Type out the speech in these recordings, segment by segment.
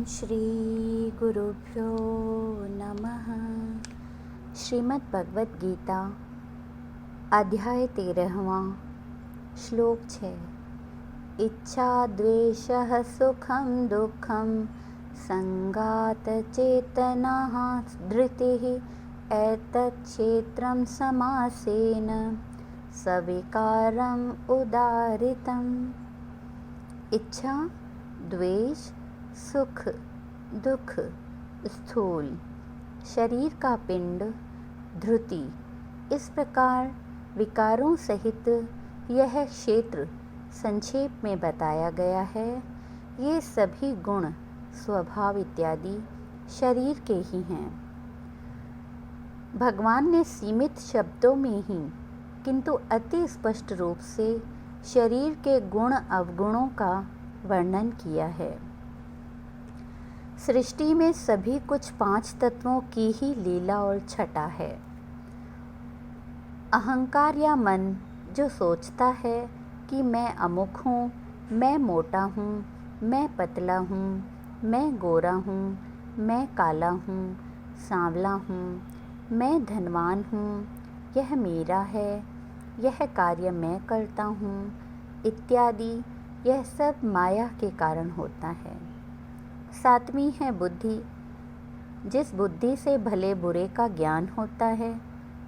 श्री गुरुभ्यो नमः। श्रीमद् भगवद गीता अध्याय 13वां श्लोक 6। इच्छा द्वेषः सुखं दुःखं संगात चेतनाः धृतिः एतत् क्षेत्रं समासेन सविकारम् उदारितम्। इच्छा, द्वेष, सुख, दुख, स्थूल शरीर का पिंड, धृति, इस प्रकार विकारों सहित यह क्षेत्र संक्षेप में बताया गया है। ये सभी गुण, स्वभाव इत्यादि शरीर के ही हैं। भगवान ने सीमित शब्दों में ही किंतु अति स्पष्ट रूप से शरीर के गुण अवगुणों का वर्णन किया है। सृष्टि में सभी कुछ 5 तत्वों की ही लीला और छटा है। अहंकार या मन जो सोचता है कि मैं अमुक हूँ, मैं मोटा हूँ, मैं पतला हूँ, मैं गोरा हूँ, मैं काला हूँ, सांवला हूँ, मैं धनवान हूँ, यह मेरा है, यह कार्य मैं करता हूँ इत्यादि, यह सब माया के कारण होता है। 7वीं है बुद्धि, जिस बुद्धि से भले बुरे का ज्ञान होता है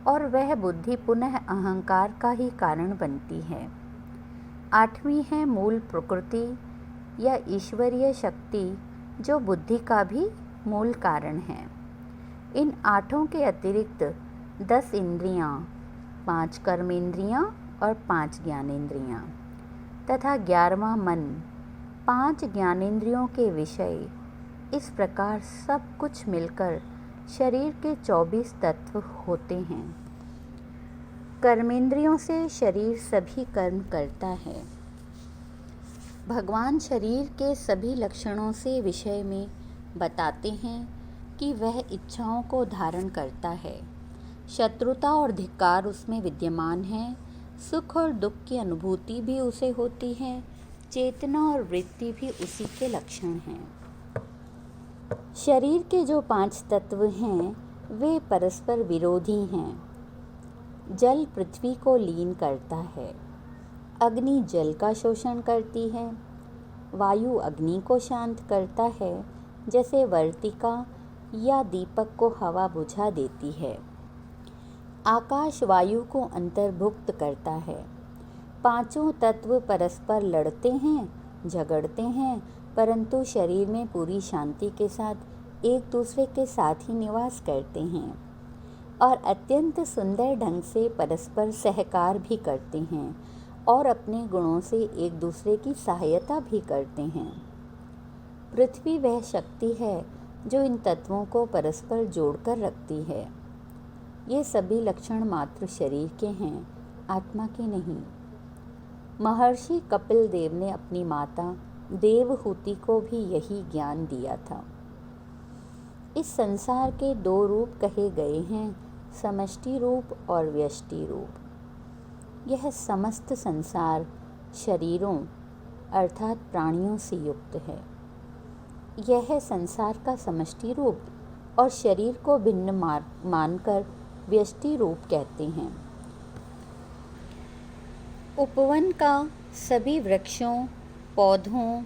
और वह बुद्धि पुनः अहंकार का ही कारण बनती है। 8वीं है मूल प्रकृति या ईश्वरीय शक्ति, जो बुद्धि का भी मूल कारण है। इन 8 के अतिरिक्त 10 इंद्रियां, 5 कर्मेंद्रियां और 5 ज्ञानेंद्रियां तथा 11वां मन, 5 ज्ञानेंद्रियों के विषय। इस प्रकार सब कुछ मिलकर शरीर के 24 तत्व होते हैं। कर्मेंद्रियों से शरीर सभी कर्म करता है। भगवान शरीर के सभी लक्षणों से विषय में बताते हैं कि वह इच्छाओं को धारण करता है। शत्रुता और धिक्कार उसमें विद्यमान है। सुख और दुख की अनुभूति भी उसे होती है। चेतना और वृत्ति भी उसी के लक्षण हैं। शरीर के जो 5 तत्व हैं वे परस्पर विरोधी हैं। जल पृथ्वी को लीन करता है, अग्नि जल का शोषण करती है, वायु अग्नि को शांत करता है जैसे वर्तिका या दीपक को हवा बुझा देती है। आकाश वायु को अंतर्भुक्त करता है। 5 तत्व परस्पर लड़ते हैं, झगड़ते हैं, परंतु शरीर में पूरी शांति के साथ एक दूसरे के साथ ही निवास करते हैं और अत्यंत सुंदर ढंग से परस्पर सहकार भी करते हैं और अपने गुणों से एक दूसरे की सहायता भी करते हैं। पृथ्वी वह शक्ति है जो इन तत्वों को परस्पर जोड़कर रखती है। ये सभी लक्षण मात्र शरीर के हैं, आत्मा के नहीं। महर्षि कपिल देव ने अपनी माता देवहूति को भी यही ज्ञान दिया था। इस संसार के 2 रूप कहे गए हैं, समष्टि रूप और व्यष्टि रूप। यह समस्त संसार शरीरों अर्थात प्राणियों से युक्त है। यह संसार का समष्टि रूप और शरीर को भिन्न मानकर व्यष्टि रूप कहते हैं। उपवन का सभी वृक्षों पौधों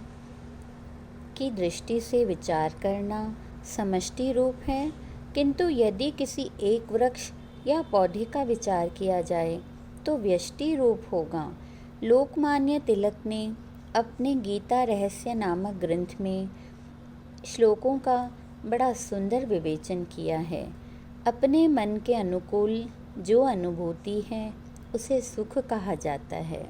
की दृष्टि से विचार करना समष्टि रूप है, किंतु यदि किसी एक वृक्ष या पौधे का विचार किया जाए तो व्यष्टि रूप होगा। लोकमान्य तिलक ने अपने गीता रहस्य नामक ग्रंथ में श्लोकों का बड़ा सुंदर विवेचन किया है। अपने मन के अनुकूल जो अनुभूति है उसे सुख कहा जाता है।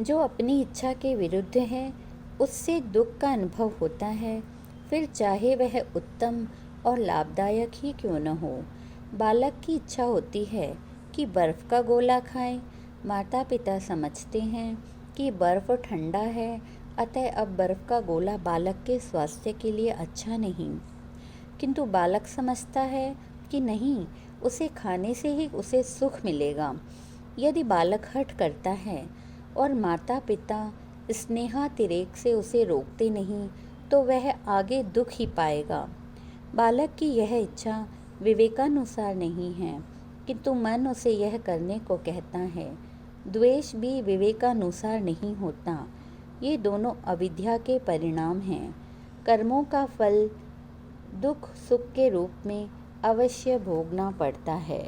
जो अपनी इच्छा के विरुद्ध है उससे दुख का अनुभव होता है, फिर चाहे वह उत्तम और लाभदायक ही क्यों न हो। बालक की इच्छा होती है कि बर्फ़ का गोला खाए। माता पिता समझते हैं कि बर्फ़ ठंडा है, अतः अब बर्फ़ का गोला बालक के स्वास्थ्य के लिए अच्छा नहीं, किंतु बालक समझता है कि नहीं, उसे खाने से ही उसे सुख मिलेगा। यदि बालक हठ करता है और माता पिता स्नेहातिरेक से उसे रोकते नहीं तो वह आगे दुख ही पाएगा। बालक की यह इच्छा विवेकानुसार नहीं है, किंतु मन उसे यह करने को कहता है। द्वेष भी विवेकानुसार नहीं होता। ये दोनों अविद्या के परिणाम हैं। कर्मों का फल दुख सुख के रूप में अवश्य भोगना पड़ता है,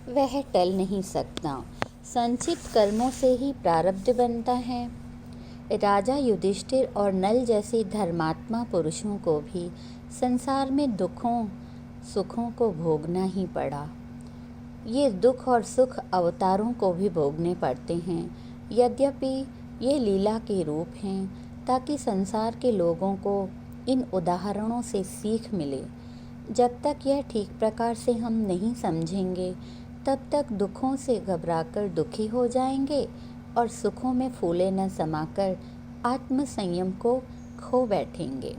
वह टल नहीं सकता। संचित कर्मों से ही प्रारब्ध बनता है। राजा युधिष्ठिर और नल जैसे धर्मात्मा पुरुषों को भी संसार में दुखों सुखों को भोगना ही पड़ा। ये दुख और सुख अवतारों को भी भोगने पड़ते हैं, यद्यपि ये लीला के रूप हैं, ताकि संसार के लोगों को इन उदाहरणों से सीख मिले। जब तक यह ठीक प्रकार से हम नहीं समझेंगे, तब तक दुखों से घबराकर दुखी हो जाएंगे और सुखों में फूले न समाकर आत्म संयम को खो बैठेंगे।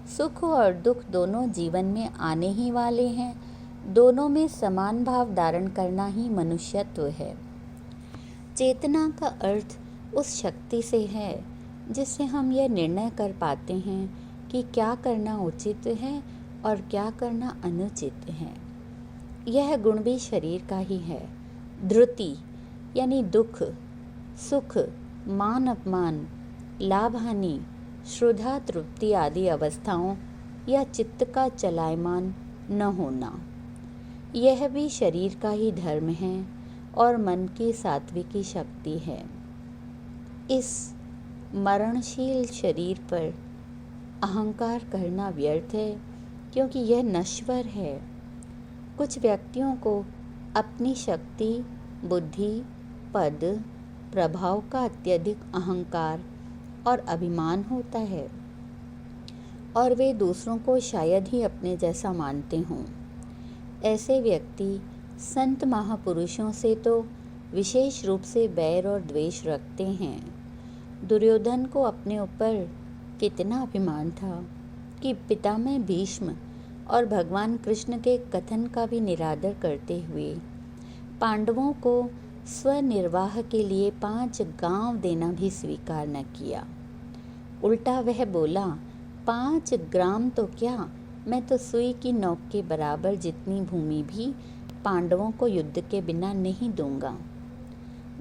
सुख और दुख दोनों जीवन में आने ही वाले हैं। दोनों में समान भाव धारण करना ही मनुष्यत्व है। चेतना का अर्थ उस शक्ति से है जिससे हम यह निर्णय कर पाते हैं कि क्या करना उचित है और क्या करना अनुचित है। यह गुण भी शरीर का ही है। धृति यानी दुख सुख मान अपमान लाभ हानि श्रद्धा तृप्ति आदि अवस्थाओं या चित्त का चलायमान न होना, यह भी शरीर का ही धर्म है और मन की सात्विकी शक्ति है। इस मरणशील शरीर पर अहंकार करना व्यर्थ है, क्योंकि यह नश्वर है। कुछ व्यक्तियों को अपनी शक्ति बुद्धि पद प्रभाव का अत्यधिक अहंकार और अभिमान होता है और वे दूसरों को शायद ही अपने जैसा मानते हों। ऐसे व्यक्ति संत महापुरुषों से तो विशेष रूप से बैर और द्वेष रखते हैं। दुर्योधन को अपने ऊपर कितना अभिमान था कि पितामह भीष्म और भगवान कृष्ण के कथन का भी निरादर करते हुए पांडवों को स्वनिर्वाह के लिए 5 गांव देना भी स्वीकार न किया। उल्टा वह बोला, 5 ग्राम तो क्या, मैं तो सुई की नोक के बराबर जितनी भूमि भी पांडवों को युद्ध के बिना नहीं दूंगा।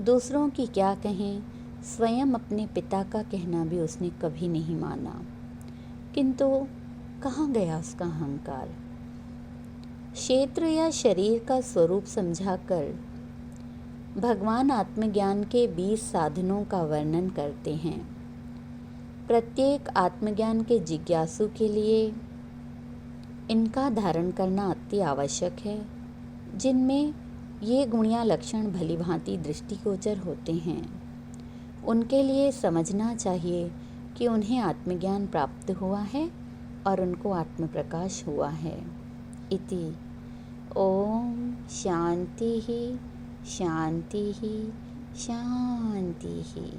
दूसरों की क्या कहें, स्वयं अपने पिता का कहना भी उसने कभी नहीं माना। किंतु कहाँ गया उसका अहंकार। क्षेत्र या शरीर का स्वरूप समझाकर भगवान आत्मज्ञान के 20 साधनों का वर्णन करते हैं। प्रत्येक आत्मज्ञान के जिज्ञासु के लिए इनका धारण करना अति आवश्यक है, जिनमें ये गुण या लक्षण भली भांति दृष्टिगोचर होते हैं। उनके लिए समझना चाहिए कि उन्हें आत्मज्ञान प्राप्त हुआ है और उनको आत्म प्रकाश हुआ है। इति ओम शांति ही शांति ही शांति ही।